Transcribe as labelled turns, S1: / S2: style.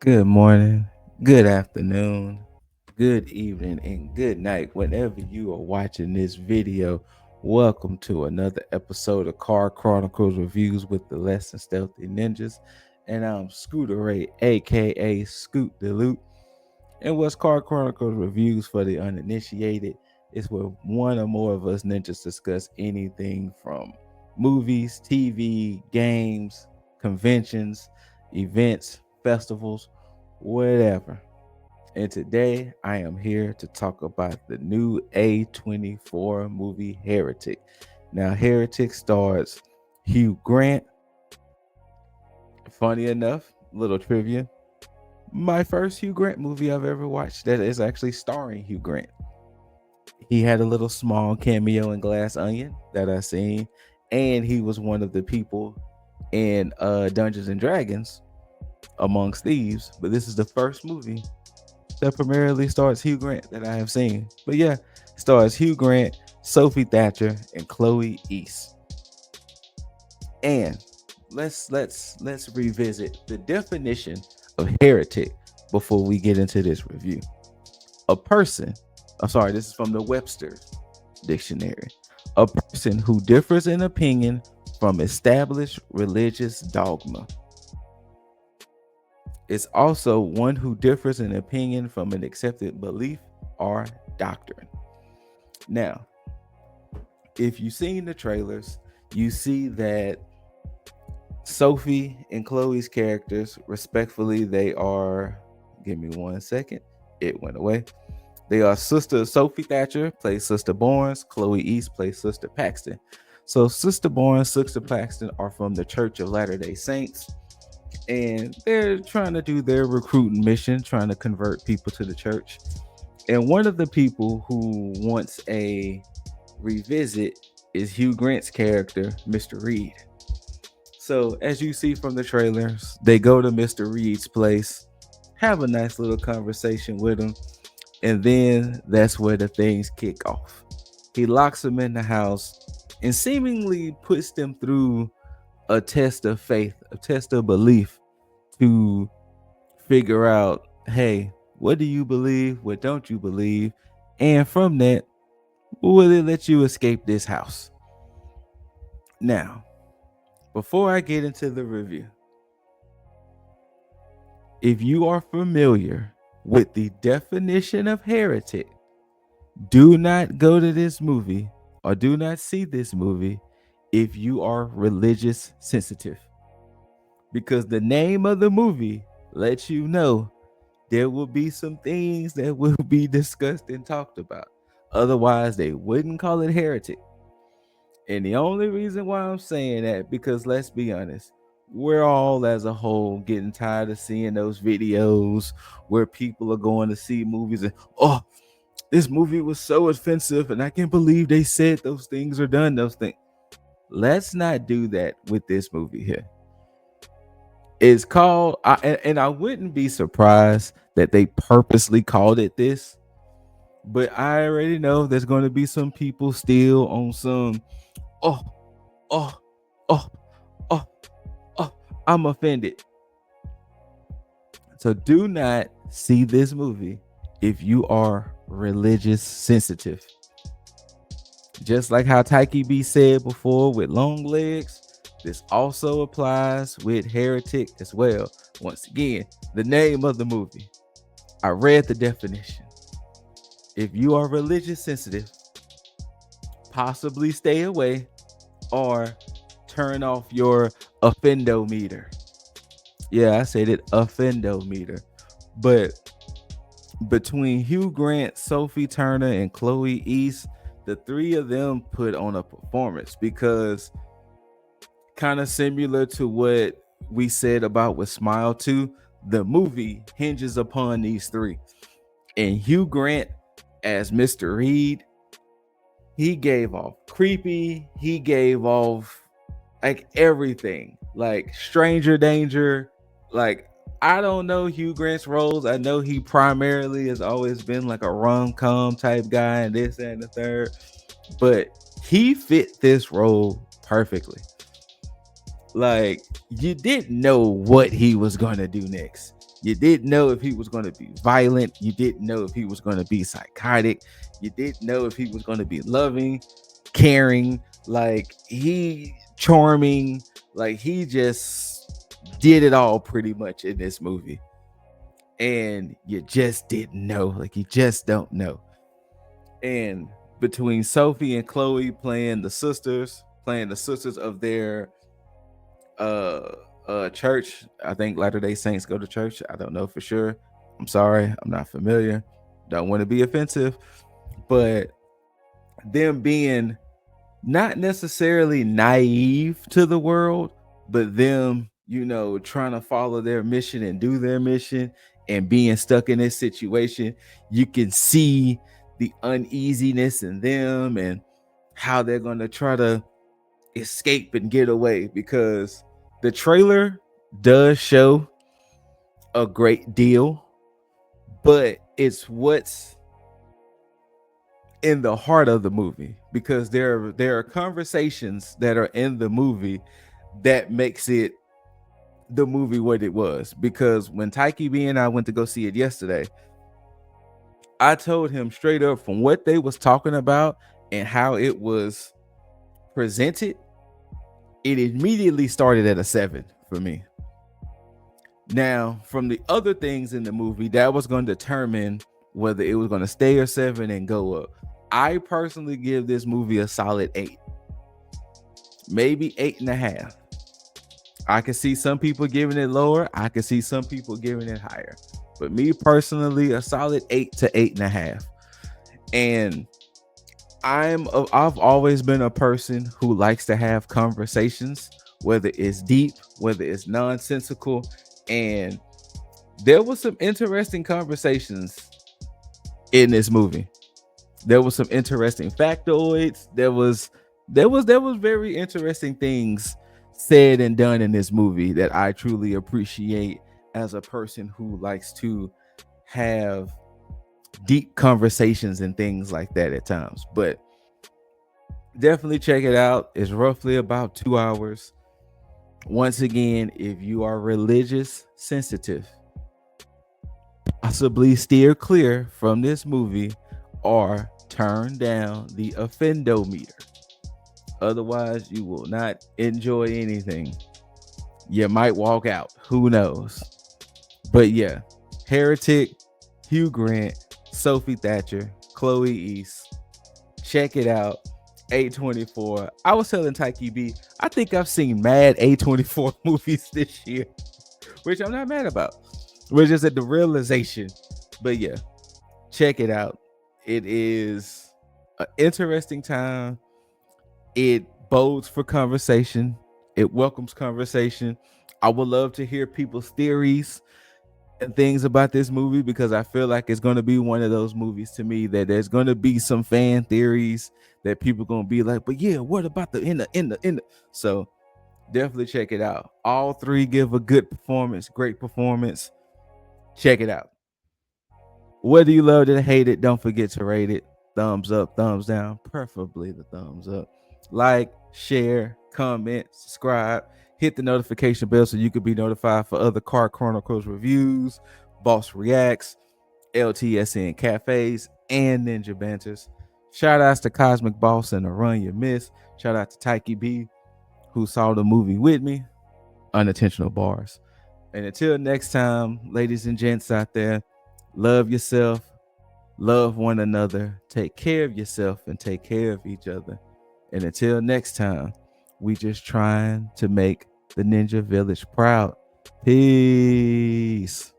S1: Good morning, good afternoon, good evening, and good night. Whenever you are watching this video, welcome to another episode of Car Chronicles Reviews with the Less Than Stealthy Ninjas. And I'm Scooter Ray, aka Scoot the Loot. And what's Car Chronicles Reviews for the uninitiated is where one or more of us ninjas discuss anything from movies, TV, games, conventions, events, festivals, whatever. And today I am here to talk about the new A24 movie Heretic. Now, Heretic stars Hugh Grant. Funny enough, little trivia, my first Hugh Grant movie I've ever watched that is actually starring Hugh Grant. He had a little small cameo in Glass Onion that I seen, and he was one of the people in Dungeons and Dragons amongst thieves. But this is the first movie that primarily stars Hugh Grant that I have seen. But yeah, stars Hugh Grant, Sophie Thatcher, and Chloe East. And let's revisit the definition of heretic before we get into this review. A person, I'm sorry, this is from the Webster Dictionary. A person who differs in opinion from established religious dogma. It's also one who differs in opinion from an accepted belief or doctrine. Now, if you've seen the trailers, you see that Sophie and Chloe's characters, respectfully, they are, give me 1 second, it went away. They are Sister Sophie Thatcher plays Sister Barnes, Chloe East plays Sister Paxton. So Sister Barnes, Sister Paxton are from the Church of Latter-day Saints, and they're trying to do their recruiting mission, trying to convert people to the church. And one of the people who wants a revisit is Hugh Grant's character, Mr. Reed. So, as you see from the trailers, they go to Mr. Reed's place, have a nice little conversation with him, and then that's where the things kick off. He locks them in the house and seemingly puts them through a test of faith, a test of belief to figure out, hey, what do you believe? What don't you believe? And from that, will it let you escape this house? Now, before I get into the review, if you are familiar with the definition of heretic, do not go to this movie or do not see this movie if you are religious sensitive. Because the name of the movie lets you know there will be some things that will be discussed and talked about. Otherwise, they wouldn't call it heretic. And the only reason why I'm saying that, because let's be honest, we're all as a whole getting tired of seeing those videos where people are going to see movies and, oh, this movie was so offensive and I can't believe they said those things or done those things. Let's not do that with this movie here. It's called, and I wouldn't be surprised that they purposely called it this, but I already know there's going to be some people still on some, oh, oh, oh, oh, oh, I'm offended. So do not see this movie if you are religious sensitive. Just like how Taiki B said before with long legs, this also applies with Heretic as well. Once again, the name of the movie. I read the definition. If you are religious sensitive, possibly stay away or turn off your offendometer. Yeah, I said it, offendometer. But between Hugh Grant, Sophie Turner, and Chloe East, the three of them put on a performance because kind of similar to what we said about with Smile 2, the movie hinges upon these three. And Hugh Grant as Mr. Reed, he gave off creepy, he gave off like everything, like stranger danger, like I don't know Hugh Grant's roles. I know he primarily has always been like a rom-com type guy and this and the third, but he fit this role perfectly. Like, you didn't know what he was going to do next. You didn't know if he was going to be violent. You didn't know if he was going to be psychotic. You didn't know if he was going to be loving, caring, like he charming. Like, he just did it all pretty much in this movie. And you just didn't know. Like, you just don't know. And between Sophie and Chloe playing the sisters of their church. I think Latter-day Saints go to church. I don't know for sure. I'm sorry, I'm not familiar. Don't want to be offensive, but them being not necessarily naive to the world, but them, trying to follow their mission and do their mission and being stuck in this situation, you can see the uneasiness in them and how they're going to try to escape and get away, because the trailer does show a great deal, but it's what's in the heart of the movie, because there are conversations that are in the movie that makes it the movie what it was. Because when Taiki B and I went to go see it yesterday, I told him straight up, from what they was talking about and how it was presented, it immediately started at a 7 for me. Now, from the other things in the movie, that was going to determine whether it was going to stay a 7 and go up. I personally give this movie a solid 8, maybe 8.5. I can see some people giving it lower. I can see some people giving it higher. But me personally, a solid 8 to 8.5. And I've always been a person who likes to have conversations, whether it's deep, whether it's nonsensical. And there was some interesting conversations in this movie. There was some interesting factoids. There was very interesting things said and done in this movie that I truly appreciate as a person who likes to have deep conversations and things like that at times. But definitely check it out. It's roughly about 2 hours. Once again, if you are religious sensitive, possibly steer clear from this movie or turn down the offendometer. Otherwise, you will not enjoy anything. You might walk out. Who knows? But yeah, Heretic, Hugh Grant, Sophie Thatcher, Chloe East. Check it out. A24. I was telling Taiki B, I think I've seen mad A24 movies this year, which I'm not mad about. We're just at the realization. But yeah, check it out. It is an interesting time. It bodes for conversation. It welcomes conversation. I would love to hear people's theories and things about this movie, because I feel like it's going to be one of those movies to me that there's going to be some fan theories that people are going to be like, but yeah, what about the in the. So definitely check it out. All three give a good performance, great performance. Check it out. Whether you loved it or hate it, don't forget to rate it. Thumbs up, thumbs down, preferably the thumbs up. Like, share, comment, subscribe. Hit the notification bell so you can be notified for other Car Chronicles reviews, Boss Reacts, LTSN Cafes, and Ninja Banters. Shout outs to Cosmic Boss and the Run You Miss. Shout out to Taiki B, who saw the movie with me. Unintentional bars. And until next time, ladies and gents out there, love yourself, love one another, take care of yourself, and take care of each other. And until next time, we just trying to make the Ninja Village proud. Peace.